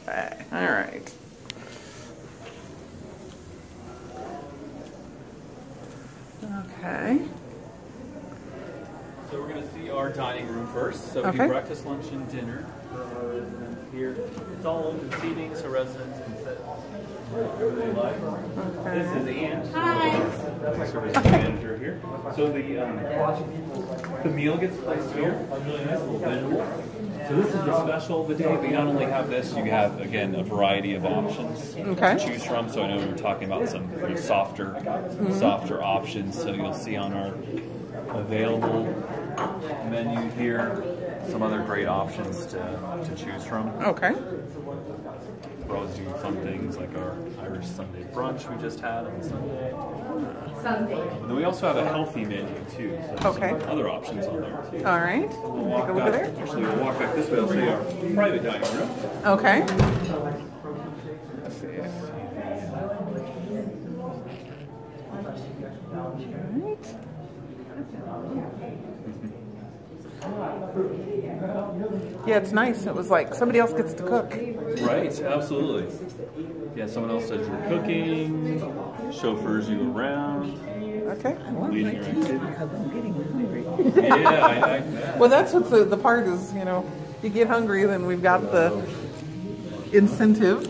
Okay, all right. Okay. So we're going to see our dining room first. So we do breakfast, lunch, and dinner for our residents here. It's all open seating, so residents can sit wherever they like. Okay. This is Ann. Hi. Service manager here. So the meal gets placed here. A really nice little visual. So this is the special of the day. We not only have this, you have, again, a variety of options to choose from. So I know we were talking about some softer options. So you'll see on our available menu here some other great options to choose from. Okay. We're always doing fun things like our Irish Sunday brunch we just had on Sunday. And then we also have a healthy menu too. So some other options on there too. All right. We'll walk back, actually we'll walk back this way. I'll show you our private dining room. Okay. Yeah, it's nice. It was like somebody else gets to cook. Right, absolutely. Yeah, someone else does your cooking, chauffeurs you around. Okay. Leading your activity. Because I'm getting hungry. Yeah, I well, that's what the part is, you know. You get hungry, then we've got the incentive.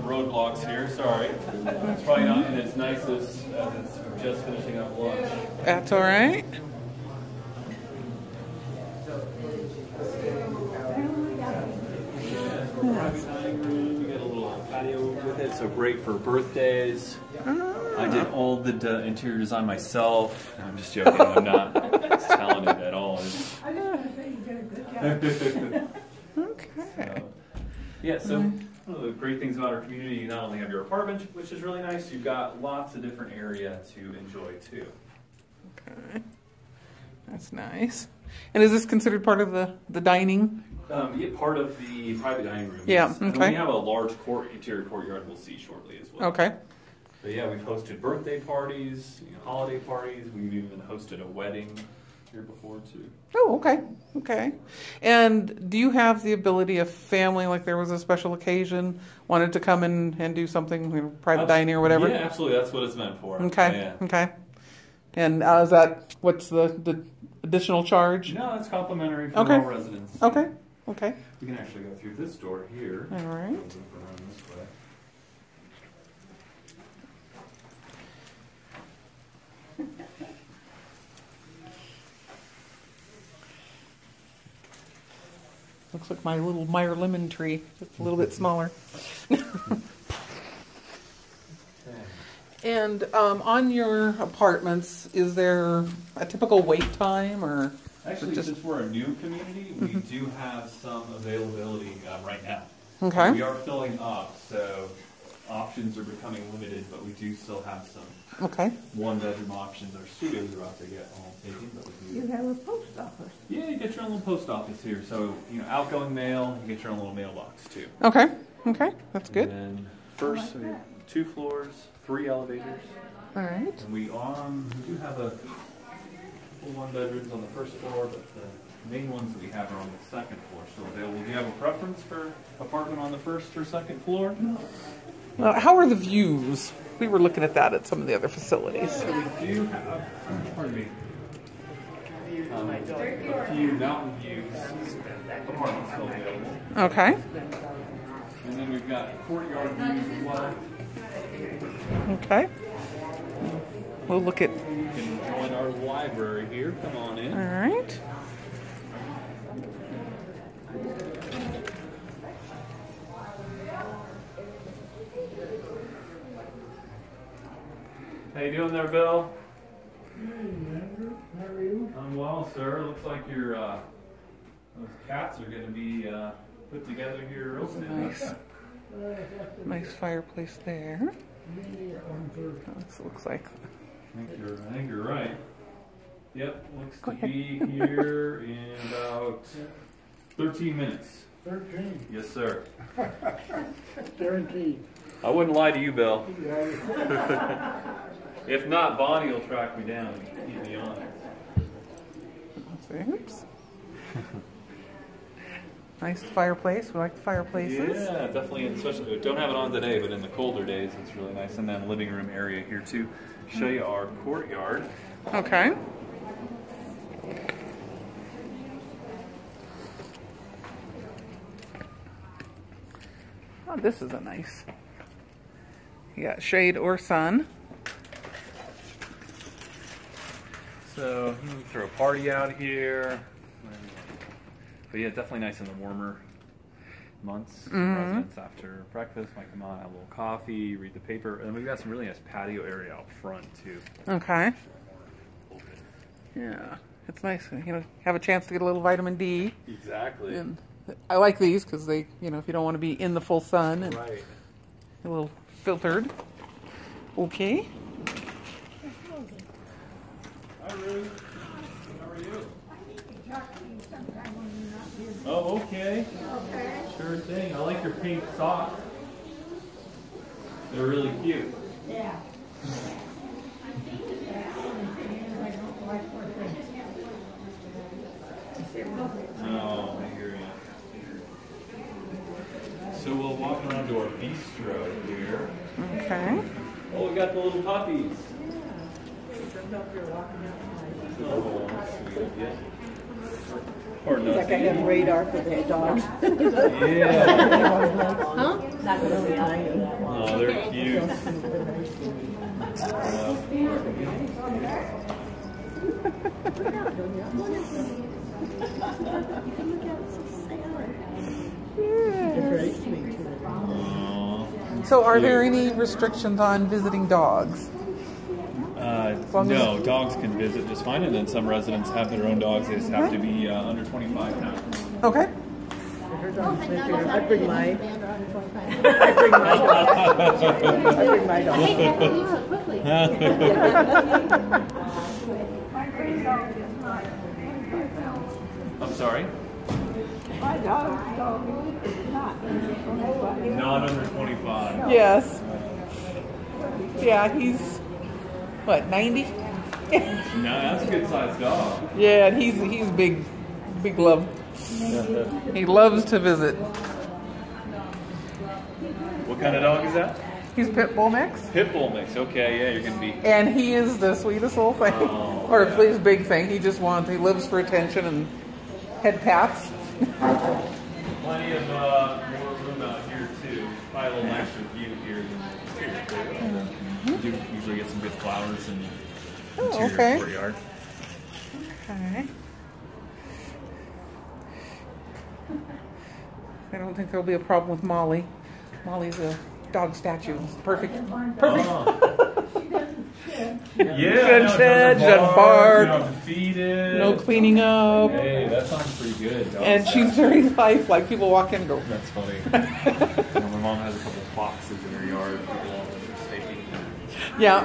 Roadblocks here, sorry. It's probably not in its nicest as it's just finishing up lunch. That's all right. Private dining room, you get a little patio with it, so great for birthdays. I did all the interior design myself. I'm just joking, I'm not talented at all. Okay. So one of the great things about our community, you not only have your apartment, which is really nice, you've got lots of different area to enjoy too. Okay. That's nice. And is this considered part of the dining? Yeah, part of the private dining room. Yeah, yes. okay. And we have a large interior courtyard we'll see shortly as well. Okay. But yeah, we've hosted birthday parties, holiday parties. We've even hosted a wedding here before too. Oh, okay. Okay. And do you have the ability if family, like there was a special occasion, wanted to come in and do something, private dining or whatever? Yeah, absolutely. That's what it's meant for. Okay. Yeah. Okay. And is that, what's the additional charge? No, it's complimentary for all residents. Okay. Okay. We can actually go through this door here. All right. Loop around this way. Looks like my little Meyer lemon tree, just a little bit smaller. And on your apartments, is there a typical wait time, or actually, since we're a new community, we do have some availability right now. Okay. We are filling up, so options are becoming limited, but we do still have some one-bedroom options. Our studios are about to get all taken, but we do. You have a post office. Yeah, you get your own little post office here. So outgoing mail, you get your own little mailbox too. Okay. Okay. That's good. And then first, we have 2 floors, 3 elevators. All right. And we do have a full 1-bedrooms on the first floor, but the main ones that we have are on the second floor. So available. Do you have a preference for apartment on the first or second floor? How are the views? We were looking at that at some of the other facilities. So we do have, pardon me, a few mountain views apartments still available. Okay. And then we've got courtyard views as well. Okay. We'll look at. You can join our library here. Come on in. All right. How you doing there, Bill? Hey, Andrew. How are you? I'm well, sir. Looks like your those cats are going to be put together here real soon. Nice fireplace there. This looks like. I think you're right. Yep, looks to be here in about 13 minutes. 13. Yes, sir. Guaranteed. I wouldn't lie to you, Bill. If not, Bonnie will track me down and keep me on it. Let's see. Oops. Nice fireplace. We like the fireplaces. Yeah, definitely. Especially, don't have it on today, but in the colder days, it's really nice. And then living room area here too. Show you our courtyard. Okay. Oh, this is a nice. You got shade or sun. So you can throw a party out here. But yeah, definitely nice in the warmer months. Residents after breakfast might come on, have a little coffee, read the paper, and we've got some really nice patio area out front too. Okay. Yeah, it's nice. You know, have a chance to get a little vitamin D. Exactly. And I like these because they, you know, if you don't want to be in the full sun, and right. A little filtered. Okay. Hi, Ruth. How are you? Oh, okay. Sure thing. I like your pink socks. They're really cute. Yeah. Oh, I hear you. So we'll walk around to our bistro here. Okay. Oh, we got the little puppies. Oh, sweet. Yeah. Or It's like I have radar for the dogs. Yeah. Huh? Not really tiny. Oh, they're cute. They're very sweet. So, are there any restrictions on visiting dogs? No, dogs can visit just fine, and then some residents have their own dogs. They just have to be under 25 pounds. Okay. I bring my dog. I bring my dog. I'm sorry? My dog is not. Not under 25. Yes. Yeah, he's what, 90? No, that's a good sized dog. Yeah, and he's big love. He loves to visit. What kind of dog is that? He's pit bull mix, Pit bull mix. Okay, yeah, you're gonna be. and he is the sweetest little thing, Oh, or yeah. at least big thing. He lives for attention and head pats. Plenty of more room out here too. Probably a little nicer view here than we do usually get some good flowers in the interior courtyard. Okay. I don't think there'll be a problem with Molly. Molly's a dog statue. It's perfect. Perfect. Yeah, Shouldn't shed, shouldn't bark. You don't have to feed it. No cleaning up. Hey, that sounds pretty good. Dog And she's very lifelike. People walk in and go. That's funny. My mom has a couple of foxes in her yard. Yeah.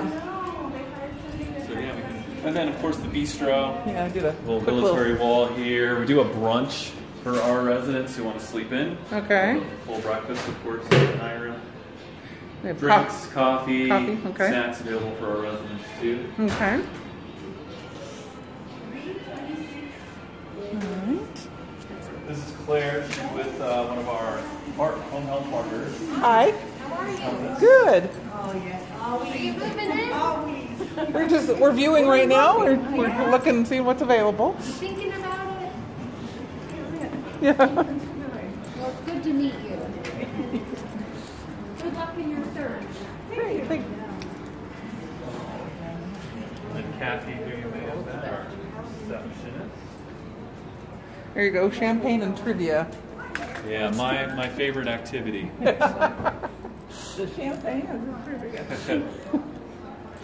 So yeah, we can. And then of course the bistro. Yeah, I did a Little quick military wall here. We do a brunch for our residents who want to sleep in. Okay. Full breakfast, of course, in the night room. We have Drinks, coffee, okay. snacks available for our residents too. Okay. Alright. This is Claire. She's with one of our home health partners. Hi. Good. Are you moving in? We're viewing right now. We're looking and seeing what's available. Thinking about it? Yeah. Well, it's good to meet you. Good luck in your search. Great. Thank And Kathy, who you may have met, our receptionist. There you go. Champagne and trivia. Yeah, my favorite activity. The champagne or the trivia?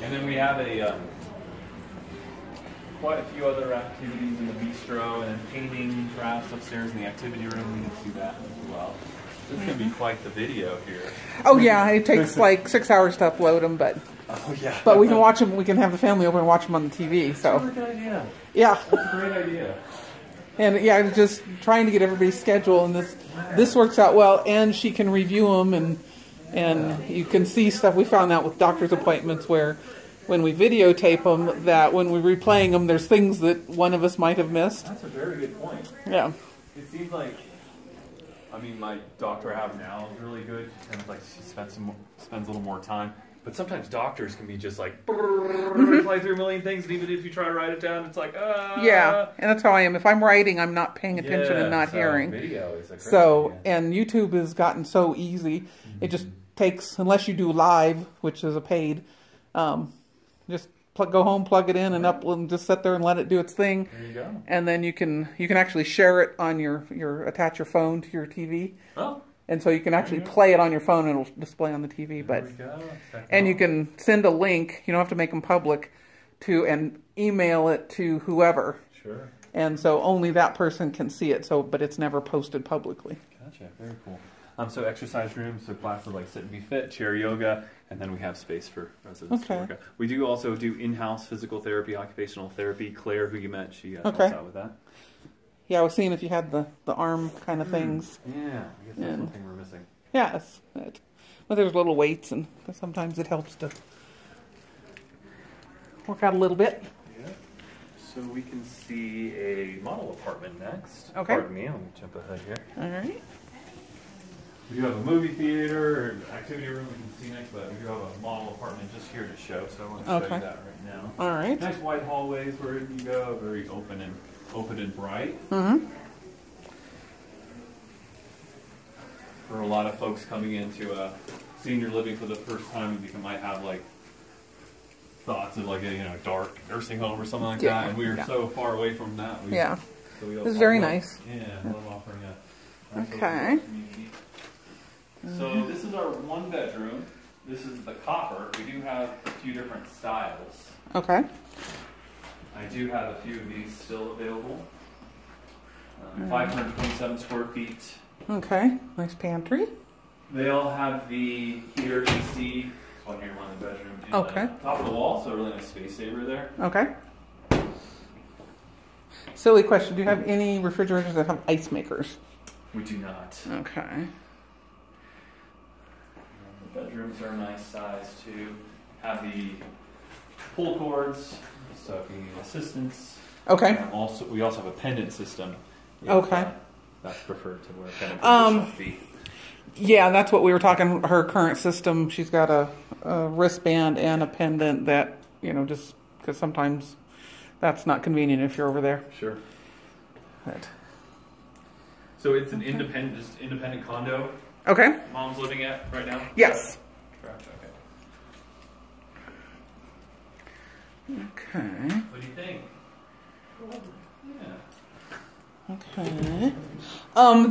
And then we have quite a few other activities in the bistro, and then painting, crafts upstairs in the activity room. We can see that as well. This is going to be quite the video here. Oh yeah, it takes like 6 hours to upload them, but Oh yeah. but we can watch them. We can have the family over and watch them on the TV. So That's a good idea. yeah, That's a great idea. and yeah, I was just trying to get everybody's schedule, and this works out well. And she can review them, and you can see stuff. We found out with doctor's appointments where when we videotape them, that when we're replaying them, there's things that one of us might have missed. That's a very good point. Yeah. It seems like, I mean, my doctor I have now is really good, and it's like she spends a little more time. But sometimes doctors can be just like, play through a million things, and even if you try to write it down, it's like, Yeah, and that's how I am. If I'm writing, I'm not paying attention and not hearing. Video is a great So, idea. and YouTube has gotten so easy. It just takes, unless you do live, which is a paid, just go home, plug it in, and upload, and just sit there and let it do its thing. There you go. And then you can actually share it on attach your phone to your TV. Oh. And so you can actually play it on your phone and it'll display on the TV. But and you can send a link. You don't have to make them public, and email it to whoever. Sure. And so only that person can see it. So, but it's never posted publicly. Gotcha. Very cool. So exercise rooms, so classes like Sit and Be Fit, chair yoga, and then we have space for residents to work out. We do also do in-house physical therapy, occupational therapy. Claire, who you met, she helps out with that. Yeah, I was seeing if you had the arm kind of things. Yeah, I guess that's one thing we're missing. Yes. But there's little weights, and sometimes it helps to work out a little bit. Yeah. So we can see a model apartment next. Okay. Pardon me, let me jump ahead here. All right. We do have a movie theater or activity room we can see next, but we do have a model apartment just here to show, so I want to show you that right now. All right. Nice wide hallways where you can go, very open and bright. Mm-hmm. For a lot of folks coming into senior living for the first time, you might have like thoughts of like a dark nursing home or something like that, and we are so far away from that. So This is very nice. Yeah, I love offering a nice Okay. community. So this is our one bedroom. This is the copper. We do have a few different styles. Okay. I do have a few of these still available. 527 square feet. Okay. Nice pantry. They all have the heater AC. This one here, one in the bedroom. In Okay. the top of the wall, so a really nice space saver there. Okay. Silly question. Do you have any refrigerators that have ice makers? We do not. Okay. The bedrooms are a nice size too. Have the pull cords, so if you need assistance. Okay. We also have a pendant system. Okay. That's preferred to wear a pendant for feet. Yeah, that's what we were talking. Her current system, she's got a wristband and a pendant that, just because sometimes that's not convenient if you're over there. Sure. But, so it's an independent condo. okay. Mom's living at right now? Yes. Correct, okay. Okay. What do you think? Yeah. Okay.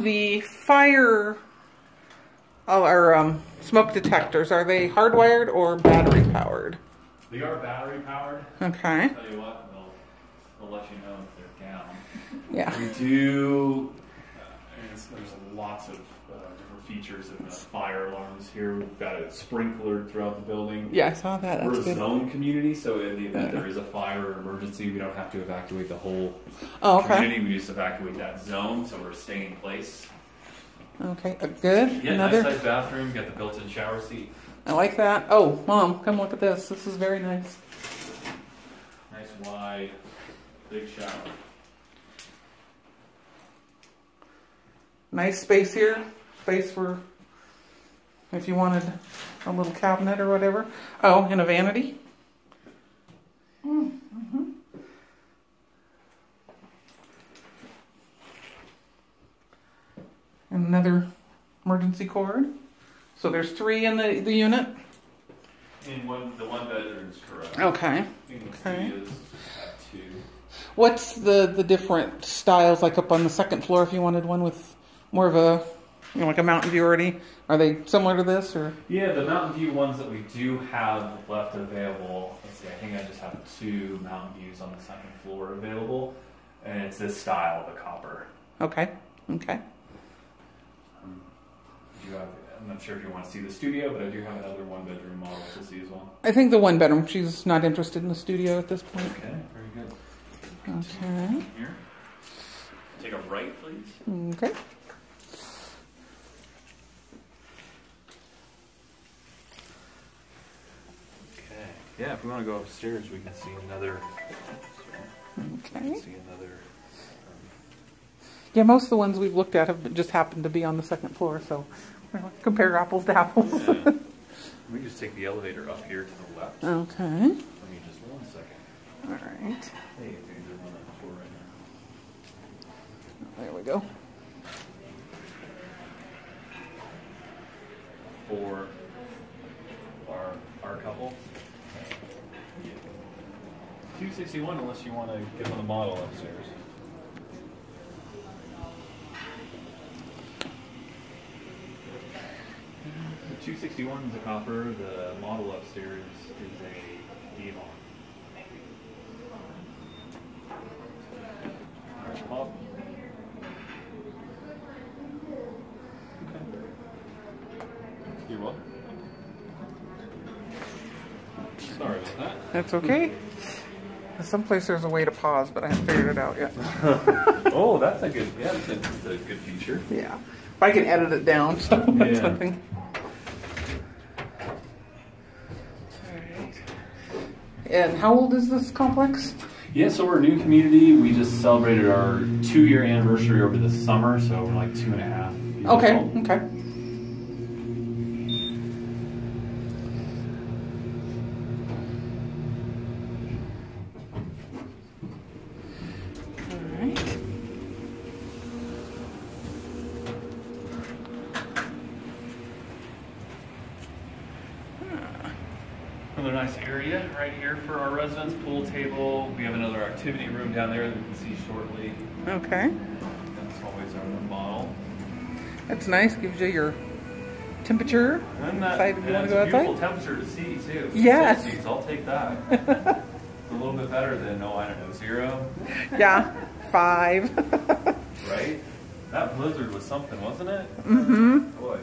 The fire or smoke detectors, are they hardwired or battery powered? They are battery powered. Okay. I'll tell you what, they'll let you know if they're down. Yeah. We do, there's lots of different features in the fire alarms here. We've got it sprinklered throughout the building. Yeah, I saw that. That's We're a good. zone community, so in the event there is a fire or emergency, we don't have to evacuate the whole community. We just evacuate that zone, so we're staying in place. Okay, good. Yeah, Another. nice size bathroom. Got the built-in shower seat. I like that. Oh, Mom, come look at this. This is very nice. Nice wide, big shower. Nice space here. Space for if you wanted a little cabinet or whatever. Oh, and a vanity. Mm-hmm. And another emergency cord. So there's 3 in the unit. In the one bedroom is correct. Okay. Okay. Is at 2. What's the different styles like up on the second floor if you wanted one with more of a like a Mountain View already? Are they similar to this or? Yeah, the Mountain View ones that we do have left available. Let's see, I think I just have 2 Mountain Views on the second floor available, and it's this style, the copper. Okay. Okay. I'm not sure if you want to see the studio, but I do have another one-bedroom model to see as well. I think the 1 bedroom. She's not interested in the studio at this point. Okay, very good. Okay. Here. Take a right, please. Okay. Okay. Yeah, if we want to go upstairs, we can see another. Okay. See another. Yeah, most of the ones we've looked at have just happened to be on the second floor, so compare apples to apples. Yeah. Let me just take the elevator up here to the left. Okay. Let me just 1 second. All right. Hey, dude, there's one on the floor right now. There we go. For our couple. 261 unless you want to get on the model upstairs. The 261 is a copper, the model upstairs is a Devon. Alright, Bob. Okay. You're welcome. Sorry about that. That's okay. Someplace there's a way to pause, but I haven't figured it out yet. Oh, that's a good, yeah, that's a good feature. Yeah. If I can edit it down, so that's Yeah. something. Alright. And how old is this complex? Yeah, so we're a new community. We just celebrated our 2-year anniversary over the summer, so we're like 2.5 years Okay, old. okay. Another nice area right here for our residents, pool table. We have another activity room down there that we can see shortly. Okay. That's always our model. That's nice. Gives you your temperature. And Decide if you want to it's go a beautiful outside. temperature to see too. Yes. 60s, I'll take that. It's a little bit better than, I don't know, 0. Yeah. 5. Right? That blizzard was something, wasn't it? Mm-hmm. Boy.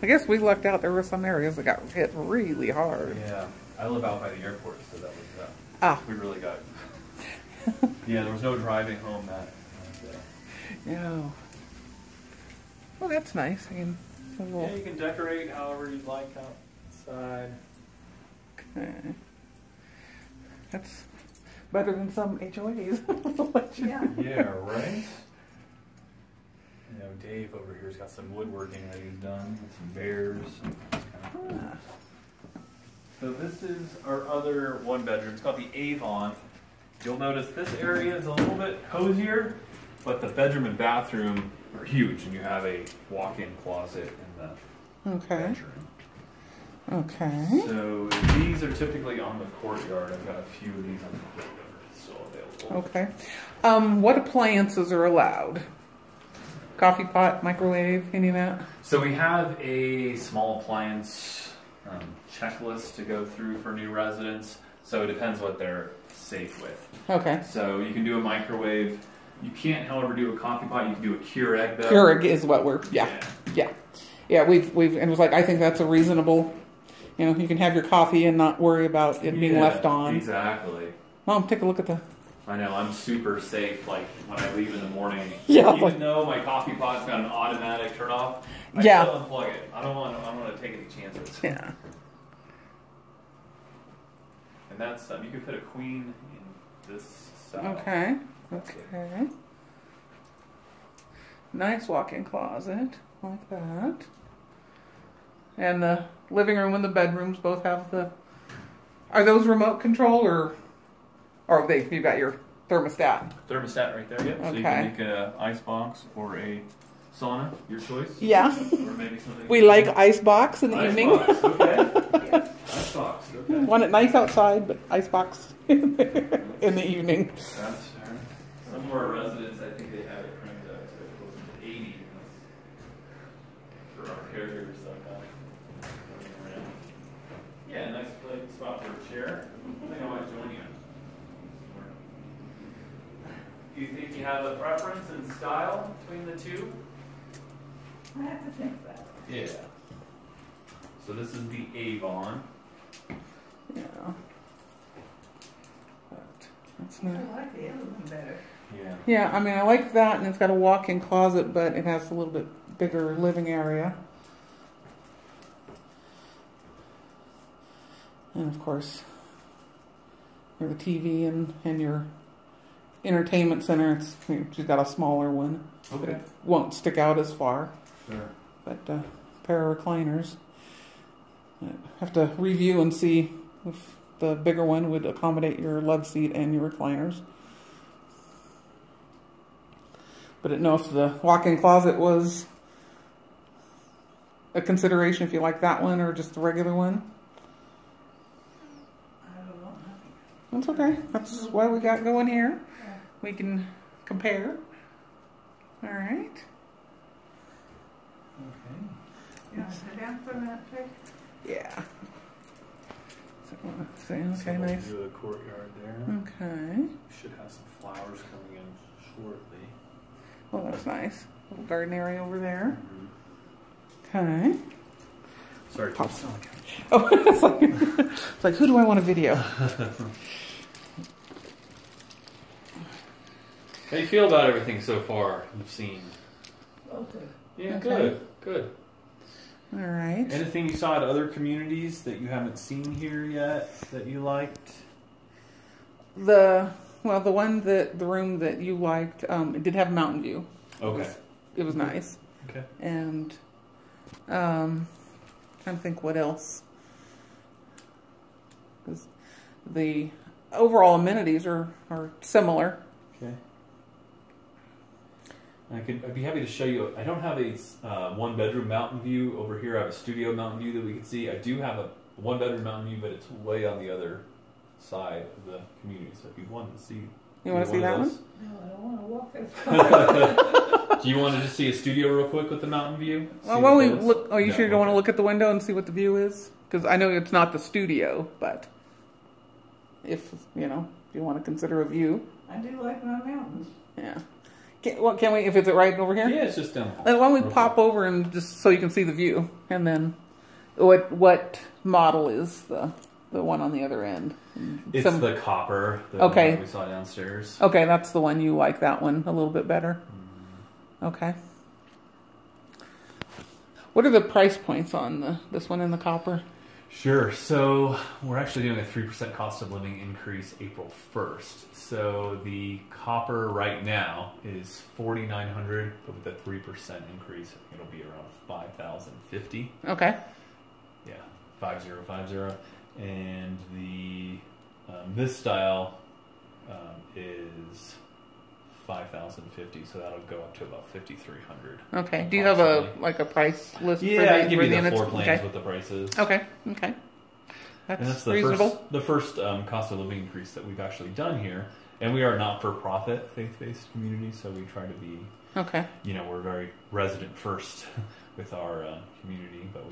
I guess we lucked out. There were some areas that got hit really hard. Yeah. I live out by the airport, so that was, we really got, yeah, there was no driving home that. Yeah. Well, that's nice. I can, Yeah, you can decorate however you'd like outside. okay. That's better than some HOAs. Yeah. Yeah, right? You know, Dave over here's got some woodworking that he's done with some bears. Ah. So this is our other 1-bedroom. It's called the Avon. You'll notice this area is a little bit cozier, but the bedroom and bathroom are huge, and you have a walk-in closet in the Okay. bedroom. Okay. So these are typically on the courtyard. I've got a few of these on the courtyard still available. Okay. What appliances are allowed? Coffee pot, microwave, any of that? So we have a small appliance checklist to go through for new residents. So it depends what they're safe with. Okay. So you can do a microwave. You can't, however, do a coffee pot. You can do a Keurig though. Keurig is what we're, yeah. We've, and it was like, I think that's a reasonable, you can have your coffee and not worry about it being left on. Exactly. Mom, take a look at the, I know, I'm super safe, like, when I leave in the morning. Yeah. Even though my coffee pot's got an automatic turn off, I Yeah. still unplug it. I don't want to take any chances. yeah. And that's, you can fit a queen in this style. Okay. Okay. Nice walk-in closet, like that. And the living room and the bedrooms both have the, are those remote control or you've got your thermostat? Thermostat right there, yep. So you Okay. can make an ice box or a sauna, your choice. Yeah. Or maybe something. We like ice box in the Ice evening. box, okay. Ice box, okay. Want it nice outside, but ice box in the evening. That's fair. Some of our residents, I think they have it cranked up to 80 for our caregivers like that. Yeah, nice spot for a chair. I think I might join you. Do you think you have a preference in style between the two? I have to think that. Yeah. So this is the Avon. Yeah. But that's I not. like the other one better. Yeah. Yeah, I mean, I like that, and it's got a walk-in closet, but it has a little bit bigger living area. of course, for the TV and your entertainment center, she's got a smaller one. Okay. It won't stick out as far. Sure. But a pair of recliners. I have to review and see if the bigger one would accommodate your love seat and your recliners. But I didn't know if the walk-in closet was a consideration, if you like that one or just the regular one. I don't know. That's okay. That's why we got going here. We can compare. All right. Okay. You want to sit down for a minute, please? Yeah. So, okay, So nice. we'll do the courtyard there. Okay. Should have some flowers coming in shortly. Well, that's nice. Little garden area over there. Okay. Sorry, Pop. to Oh, it's like, who do I want to video? How do you feel about everything so far you've seen? Okay. Yeah, Okay. good. All right. Anything you saw at other communities that you haven't seen here yet that you liked? The room that you liked, it did have a mountain view. Okay. It was nice. Okay. And trying to think what else. 'Cause the overall amenities are similar. Okay. I'd be happy to show you. I don't have a one-bedroom mountain view over here. I have a studio mountain view that we can see. I do have a one-bedroom mountain view, but it's way on the other side of the community. So if you wanted to see, You want to see that one? No, I don't want to walk this far. Do you want to just see a studio real quick with the mountain view? Well, See when what we that is? look, you No, sure you don't want to okay. look at the window and see what the view is? Because I know it's not the studio, but if you want to consider a view, I do like my mountains. yeah. Can we? If it's right over here? Yeah, it's just down. Then why don't we Real pop quick. over and just so you can see the view, and then what model is the one on the other end? It's the copper. The Okay. one that we saw downstairs. Okay, that's the one you like. That one a little bit better. Okay. What are the price points on this one in the copper? Sure. So we're actually doing a 3% cost of living increase April 1st. So the copper right now is $4,900, but with a 3% increase, I think it'll be around $5,050. Okay. Yeah, 5050. And the this style is $5,050, so that'll go up to about $5,300. Okay. Do you have a price list? Yeah, for the, I can give for you the units? floor plans Okay. with the prices. Okay. Okay. And That's that's the reasonable. first cost of living increase that we've actually done here. And we are a not-for-profit faith-based community, so we try to be, Okay. we're very resident first with our community, but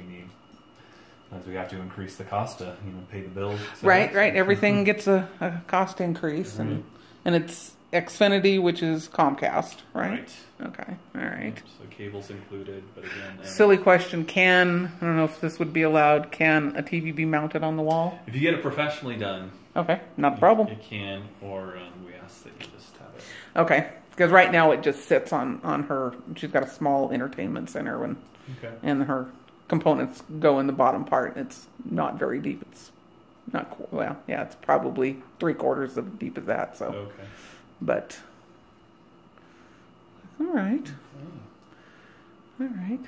sometimes we have to increase the cost to, pay the bills. So Right. Everything gets a cost increase, and it's Xfinity, which is Comcast, right? Okay. All right. So cable's included, but again... Silly question. I don't know if this would be allowed, can a TV be mounted on the wall? If you get it professionally done... Okay, not a problem. It can, or we ask that you just have it. Okay, because right now it just sits on her. She's got a small entertainment center, and her components go in the bottom part. It's not very deep. It's not, it's probably 3/4 of deep as that, so. Okay. But, all right. All right.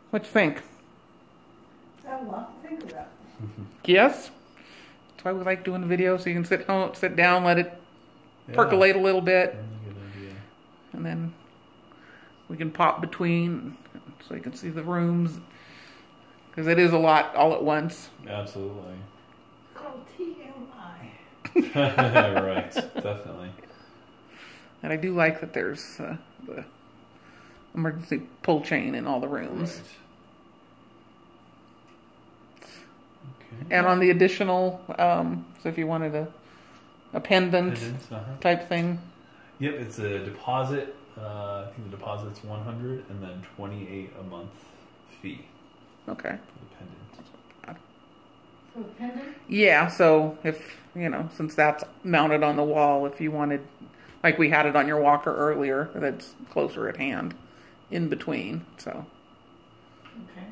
What you think? Got a lot to think about. Yes? That's why we like doing the video, so you can sit down, let it percolate a little bit, Good idea. and then we can pop between so you can see the rooms. Because it is a lot all at once. Absolutely. Called TMI. Right, definitely. And I do like that there's the emergency pull chain in all the rooms. Right. Okay. And on the additional, so if you wanted a pendant type thing. Yep, it's a deposit. I think the deposit's $100 and then $28 a month fee Okay. for the pendant. For a pendant? Yeah, so if, since that's mounted on the wall, if you wanted, like we had it on your walker earlier, that's closer at hand, in between, so. Okay.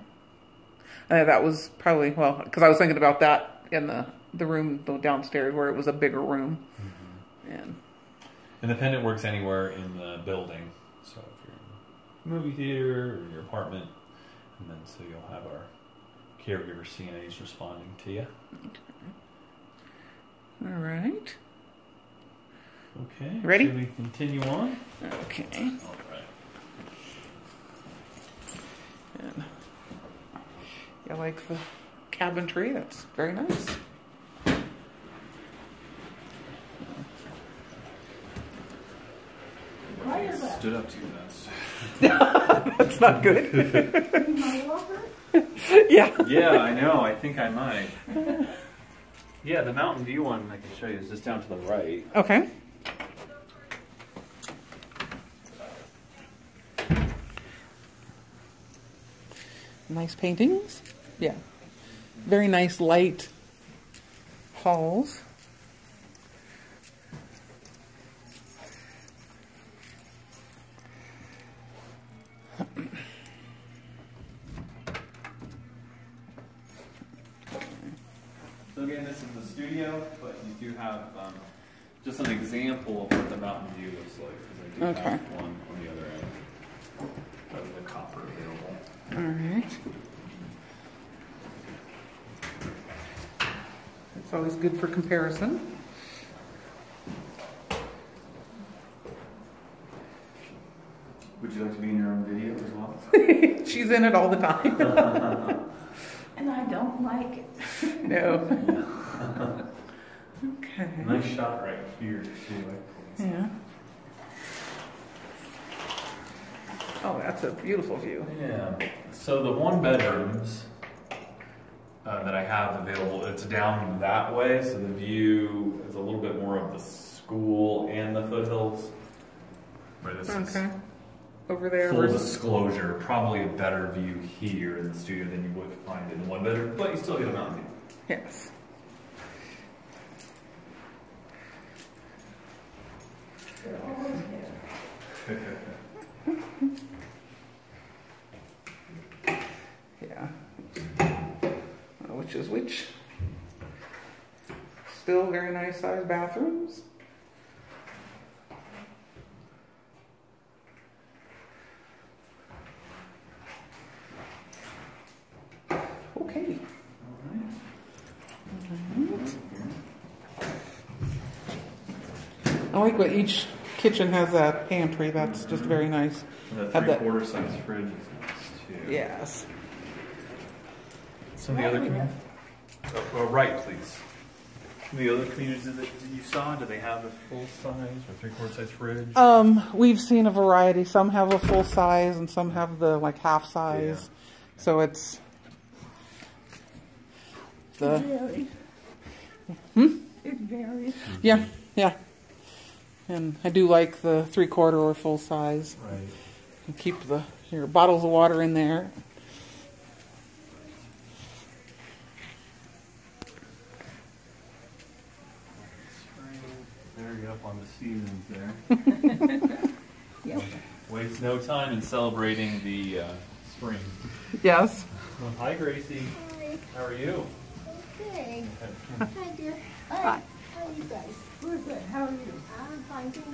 That was probably, well, because I was thinking about that in the room downstairs where it was a bigger room. And the pendant works anywhere in the building. So if you're in a movie theater or your apartment, and then so you'll have our caregiver CNAs responding to you. Okay. All right. Okay. Ready? Should we continue on? Okay. All right. And I like the cabinetry. That's very nice. Stood up too fast. That's not good. Yeah. Yeah, I know. I think I might. Yeah, the Mountain View one I can show you is just down to the right. Okay. Nice paintings. Yeah. Very nice light halls. So again, this is the studio, but you do have just an example of what the Mountain View looks like, because I do have one on the other end of the copper available. All right. It's always good for comparison. Would you like to be in your own video as well? She's in it all the time. And I don't like it. No. Okay. Nice shot right here, too. Yeah. Oh, that's a beautiful view. Yeah. So the one bedrooms that I have available, it's down that way, so the view is a little bit more of the school and the foothills. Where this is over there. full disclosure, probably a better view here in the studio than you would find in one bedroom, but you still get a mountain view. Yes. Yeah. Which is which? Still very nice sized bathrooms. Okay. I like what each kitchen has that pantry. That's just very nice. And the 3/4 size fridge is nice too. Yes. Some of the other communities. Right, please. Some of the other communities that you saw, do they have a full size or 3/4 size fridge? We've seen a variety. Some have a full size and some have the like half size. Yeah. So it's the It varies. It varies. Yeah, yeah. And I do like the 3/4 or full size. Right. And keep your bottles of water in there. There you go, up on the seasons there. Yep. Waste no time in celebrating the spring. Yes. Well, hi, Gracie. Hi. How are you? Okay. Hi, dear. Hi. How are you guys? We're good. How are you? I'm fine, thank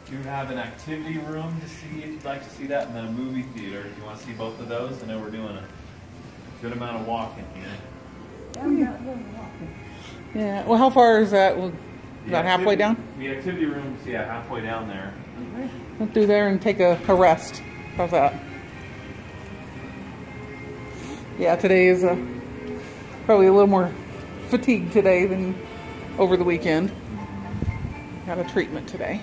you. You have an activity room to see if you'd like to see that, and then a movie theater. Do you want to see both of those? I know we're doing a good amount of walking here. I'm not really walking. Yeah. Well, how far is that? Well, about halfway down? The activity room is, halfway down there. Let's do there and take a rest. How's that? Yeah, today is probably a little more fatigued today than over the weekend. Got a treatment today.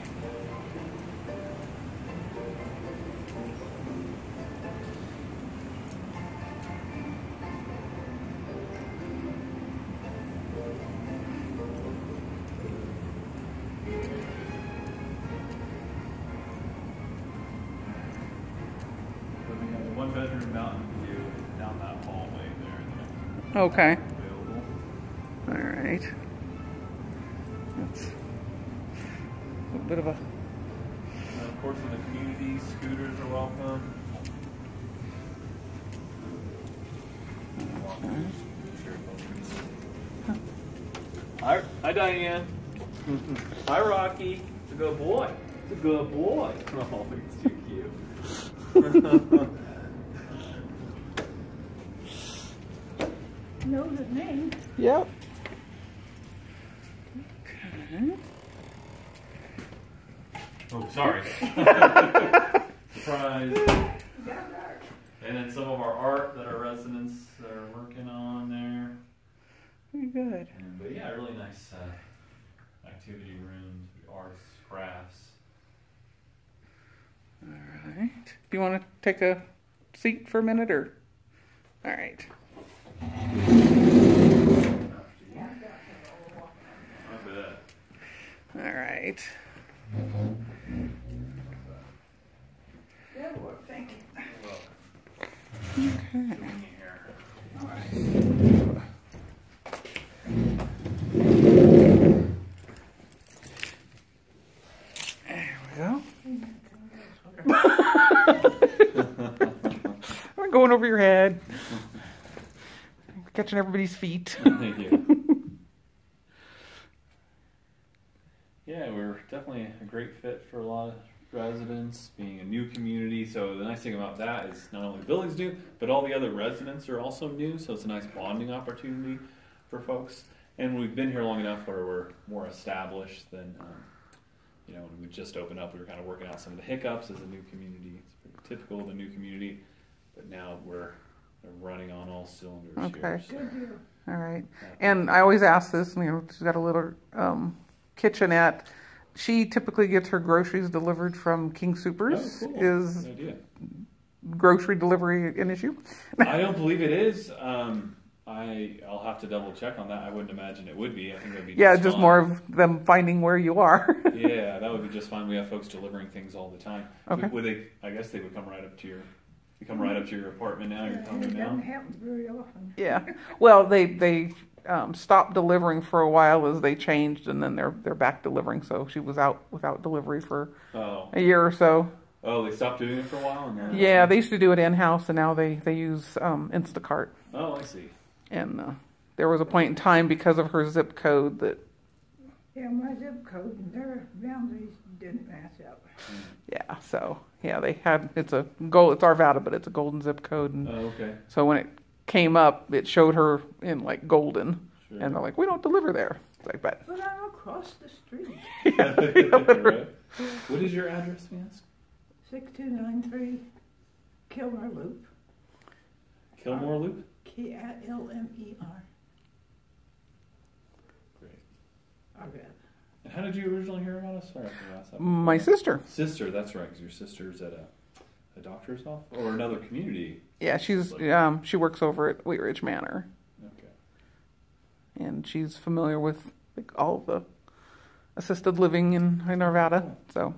One bedroom mountain view down that hallway there. Okay. Available. All right. That's a bit of a... And of course, in the community, scooters are welcome. Hi, Diane. Hi, Rocky. It's a good boy. It's a good boy. Oh, he's too cute. Knows his name. Yep. Okay. Oh, sorry. Surprise. And then some of our art that our residents are working on there. Very good. But yeah, really nice activity rooms, arts, crafts. All right. Do you want to take a seat for a minute, or? All right. I bet. All right. That'll work, thank you. Okay. All right. There we go. I'm going over your head. Catching everybody's feet. Thank you. Yeah, we're definitely a great fit for a lot of residents, being a new community. So the nice thing about that is not only the building's new, but all the other residents are also new. So it's a nice bonding opportunity for folks. And we've been here long enough where we're more established than, you know, when we just opened up, we were kind of working out some of the hiccups as a new community. It's pretty typical of a new community, but now we're running on all cylinders Okay. here. So. All right. And I always ask this, you know, she's got a little kitchenette. She typically gets her groceries delivered from King Supers. Oh, cool. Is Good idea. grocery delivery an issue? I don't believe it is. I'll have to double check on that. I wouldn't imagine it would be. I think it would be Yeah, just just fine. more of them finding where you are. Yeah, that would be just fine. We have folks delivering things all the time. Okay. Would they? I guess they would come right up to your. They come right up to your apartment now. Your condo It doesn't now. happen very often. Yeah. Well, they stopped delivering for a while as they changed, and then they're back delivering. So she was out without delivery for Oh. a year or so. Oh, they stopped doing it for a while. And then, Yeah, they used to do it in-house, and now they use Instacart. Oh, I see. And there was a point in time because of her zip code that, Yeah, my zip code and their boundaries didn't match up. yeah, so, yeah, they had, it's Arvada, but it's a golden zip code. And Oh, okay. so when it came up, it showed her in, like, golden. Sure. And they're like, we don't deliver there. It's like, but. But I'm across the street. Right. What is your address, may I ask? 6293 Kilmer Loop. Kilmore Loop. Kilmer. Great. I bet. And how did you originally hear about us? Sorry, I forgot to ask that. My sister. Sister, that's right, because your sister's at a doctor's office or another community. Yeah, she works over at Wheat Ridge Manor. Okay. And she's familiar with like all the assisted living in Arvada. So,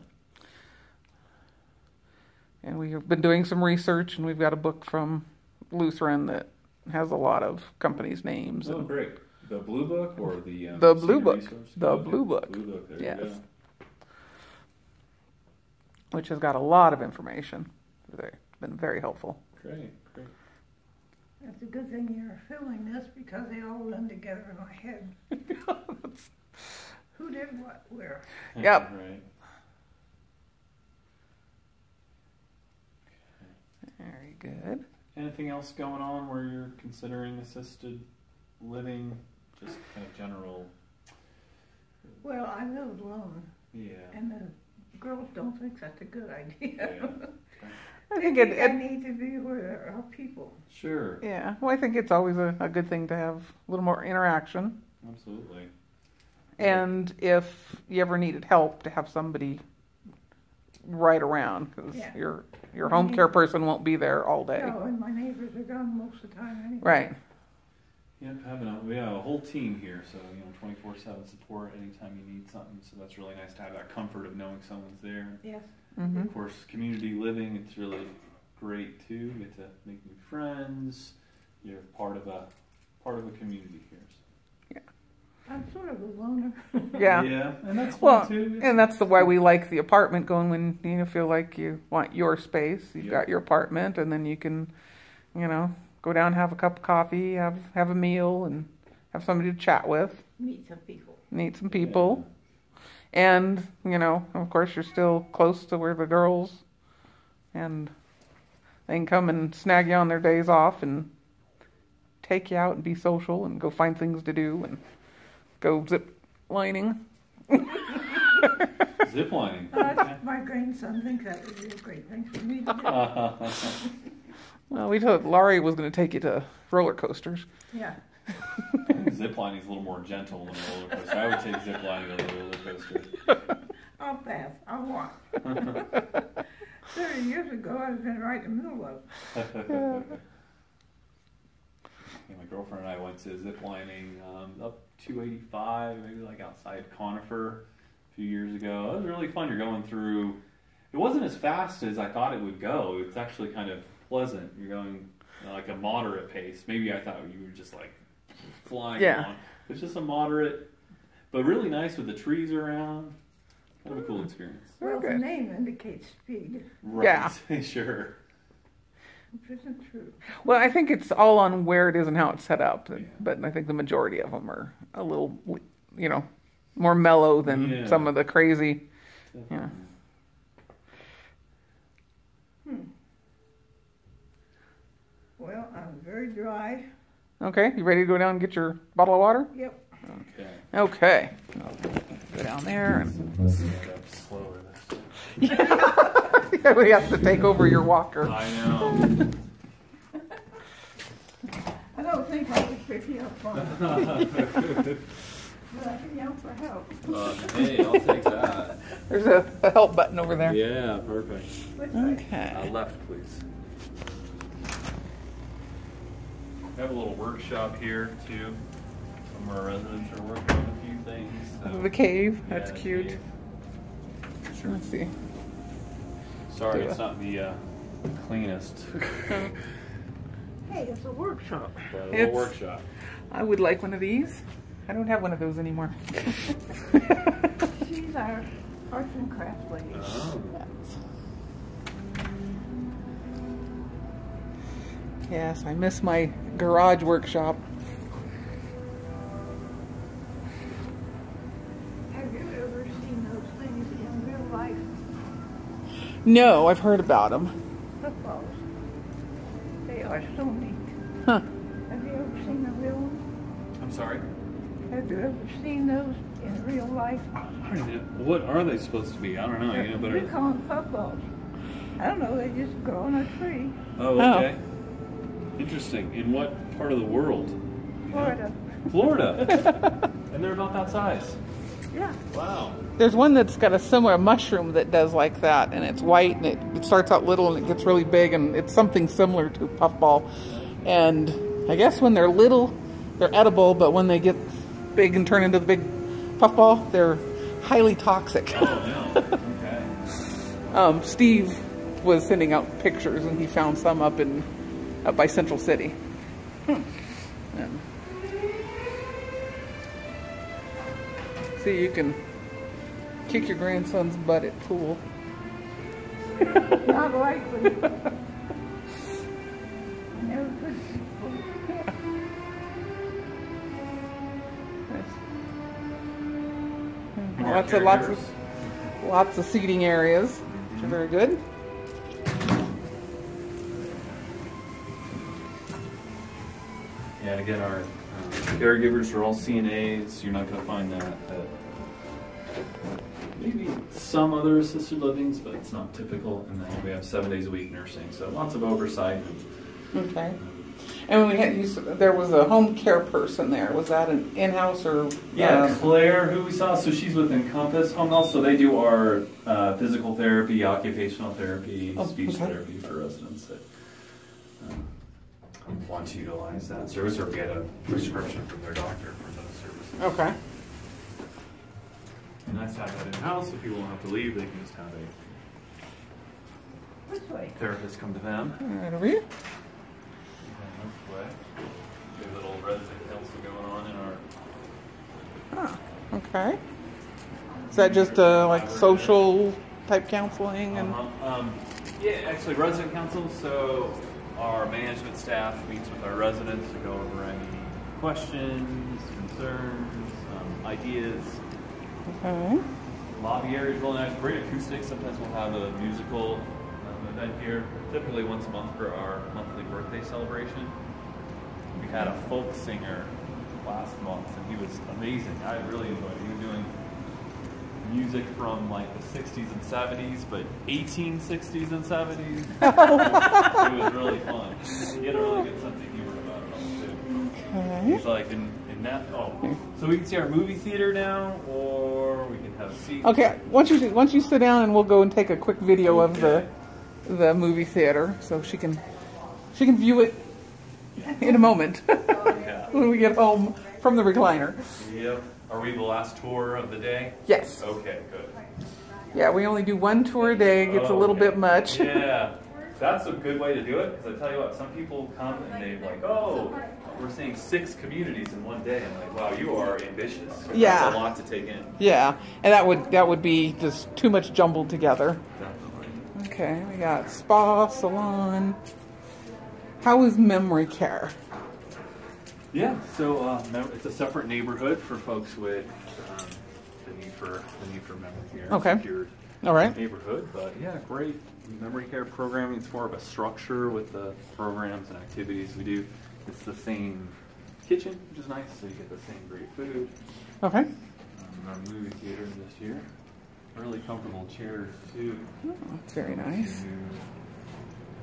and we've been doing some research, and we've got a book from Lutheran that has a lot of companies' names. Oh, and great. The Blue Book or the The Blue Senior Book. Resource? The Okay. Blue Book. Blue Book. There Yes. you go. which has got a lot of information. They've been very helpful. Great, great. It's a good thing you're filming this because they all run together in my head. Who did what, where? Yep. Right. Very good. Anything else going on where you're considering assisted living? Just kind of general. Well, I live alone, Yeah. and the girls don't think that's a good idea. Yeah. I think I it need to be where there are people. Sure. yeah. Well, I think it's always a good thing to have a little more interaction. Absolutely. And if you ever needed help, to have somebody right around, because Yeah. your home care person won't be there all day. No, and my neighbors are gone most of the time anyway. Right. Yep, we have a whole team here, so 24/7 support anytime you need something. So that's really nice to have that comfort of knowing someone's there. Yes. Mm-hmm. Of course, community living, it's really great too. You get to make new friends. You're part of a community here. So. I'm sort of a loner. Yeah. Yeah, and that's Well, fun too. and that's why we like the apartment, going when you feel like you want your space. You've Yeah. got your apartment, and then you can, go down, have a cup of coffee, have a meal, and have somebody to chat with. Meet some people. Meet some people. And, you know, of course, you're still close to where the girls, and they can come and snag you on their days off and take you out and be social and go find things to do and go zip lining. Zip lining. My grandson thinks that would be a great thing for me to do. Well, we told Laurie was going to take you to roller coasters. Yeah. Zip lining is a little more gentle than a roller coaster. I would take zip lining over a roller coaster. I'll pass. I want. 30 years ago, I'd have been right in the middle of it. Yeah, my girlfriend and I went to zip lining up 285, maybe like outside Conifer a few years ago. It was really fun. You're going through. It wasn't as fast as I thought it would go. It's actually kind of pleasant. You're going like a moderate pace. Maybe I thought you were just like flying along. It's just a moderate, but really nice with the trees around. Kind of a cool experience. Well, the name indicates speed. Right. Yeah. Sure. Which isn't true. Well, I think it's all on where it is and how it's set up. But I think the majority of them are a little, you know, more mellow than some of the crazy. Yeah. Well, I'm very dry. Okay, you ready to go down and get your bottle of water? Yep. Okay. Okay. I'll go down there and Stand up slower this time. yeah, we have to take over your walker. I know. I don't think I could pick you up on it. But I can yell for help. Hey, I'll take that. There's a help button over there. Yeah, perfect. Okay. Left, please. We have a little workshop here, too. Some of our residents are working on a few things. So. The cave, that's the cute. cave. Sure. Let's see. Sorry, it's not the cleanest. Hey, it's a workshop. A little workshop. I would like one of these. I don't have one of those anymore. She's our arts and crafts lady. Oh. Yes, I miss my garage workshop. Have you ever seen those things in real life? No, I've heard about them. Footballs. They are so neat. Huh. Have you ever seen a real one? I'm sorry? Have you ever seen those in real life? What are they supposed to be? I don't know. You know better. We call them puffballs. I don't know, they just grow on a tree. Oh, okay. Interesting. In what part of the world? Florida. Florida. And they're about that size. Yeah. Wow. There's one that's got a similar mushroom that does like that, and it's white, and it starts out little and it gets really big, and it's something similar to puffball. And I guess when they're little, they're edible, but when they get big and turn into the big puffball, they're highly toxic. Oh, no. Okay. Steve was sending out pictures, and he found some up by Central City. And see, you can kick your grandson's butt at pool. Not likely. Never could. Lots of seating areas, which are very good. Yeah, again, our caregivers are all CNAs. You're not going to find that at maybe some other assisted livings, but it's not typical. And then we have 7 days a week nursing, so lots of oversight. Okay. And when we had there was a home care person there. Was that an in-house or? Yeah, Claire, who we saw, so she's with Encompass Home Health, so they do our physical therapy, occupational therapy, speech therapy for residents that want to utilize that service or get a prescription from their doctor for those services. Okay. And nice to have that in-house, so people don't have to leave, they can just have This way. a therapist come to them. Right over here. We have a little resident council going on in our... Oh, okay. Is that just like social type counseling and? Yeah, actually resident council, so our management staff meets with our residents to go over any questions, concerns, ideas. Okay. Lobby area is really nice, great acoustics. Sometimes we'll have a musical event here, typically once a month for our monthly birthday celebration. We had a folk singer last month, and he was amazing. I really enjoyed it. He was doing music from like the 60s and 70s, but 1860s and 70s. It was really fun. He had a really good sense of humor about it all too. Okay. He's like in that. Oh, so we can see our movie theater now, or we can have a seat. Okay. Once you sit down, and we'll go and take a quick video of the movie theater, so she can view it in a moment when we get home from the recliner. Yep. Are we the last tour of the day? Yes. Okay, good. Yeah, we only do one tour a day. It gets a little bit much. Yeah, that's a good way to do it, because I tell you what, some people come and they're like, oh, we're seeing 6 communities in one day. I'm like, wow, you are ambitious. Yeah. That's a lot to take in. Yeah, and that would be just too much jumbled together. Definitely. Okay, we got spa, salon. How is memory care? Yeah, so it's a separate neighborhood for folks with the need for memory care. Okay. Secured All right. neighborhood, but yeah, great memory care programming. It's more of a structure with the programs and activities we do. It's the same kitchen, which is nice, so you get the same great food. Okay. Our movie theater this year. Really comfortable chairs too. Oh, that's very nice. We do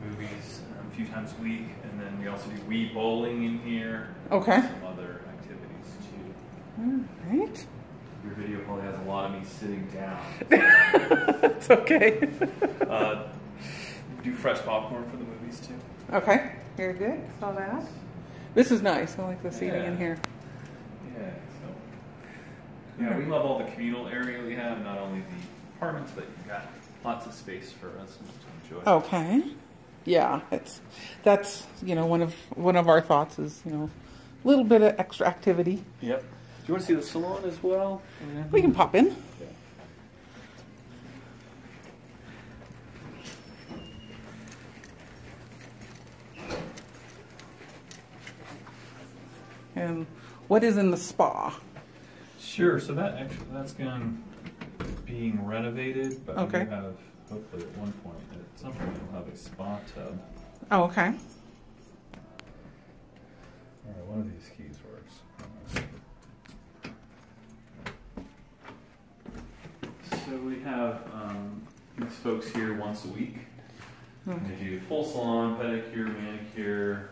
movies a few times a week, and then we also do Wii bowling in here. Okay. Some other activities too. All right. Your video probably has a lot of me sitting down. It's okay. Do fresh popcorn for the movies too. Okay. Very good. Saw that. This is nice. I like the seating in here. Yeah. So. Yeah, we love all the communal area we have. Not only the apartments, but you've got lots of space for residents to enjoy. Okay. Yeah, that's one of our thoughts is a little bit of extra activity. Yep. Do you want to see the salon as well? We can pop in. Okay. And what is in the spa? Sure. So that's being renovated, but Okay. we have hopefully at one point at some point we'll have a spa tub. Oh, okay. All right, one of these keys works. So we have these folks here once a week. Okay. They do full salon, pedicure, manicure,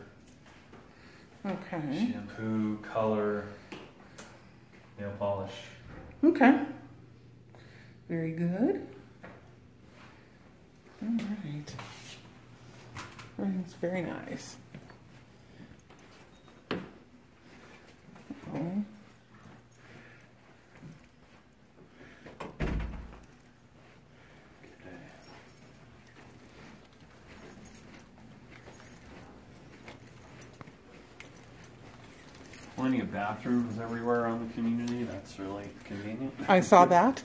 Okay. shampoo, color, nail polish. Okay. Very good. All right. Everything's very nice. Oh. Plenty of bathrooms everywhere around the community. That's really convenient. I saw that.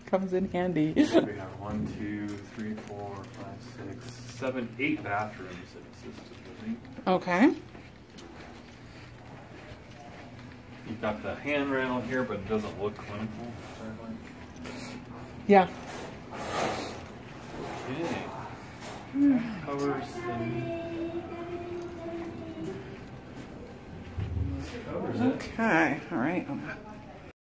Comes in handy. We have 1, 2, 3, 4, 5, 6, 7, 8 bathrooms in assisted living. Okay. You've got the handrail here, but it doesn't look clinical. Which I like. Yeah. Okay. That covers it. Okay. All right.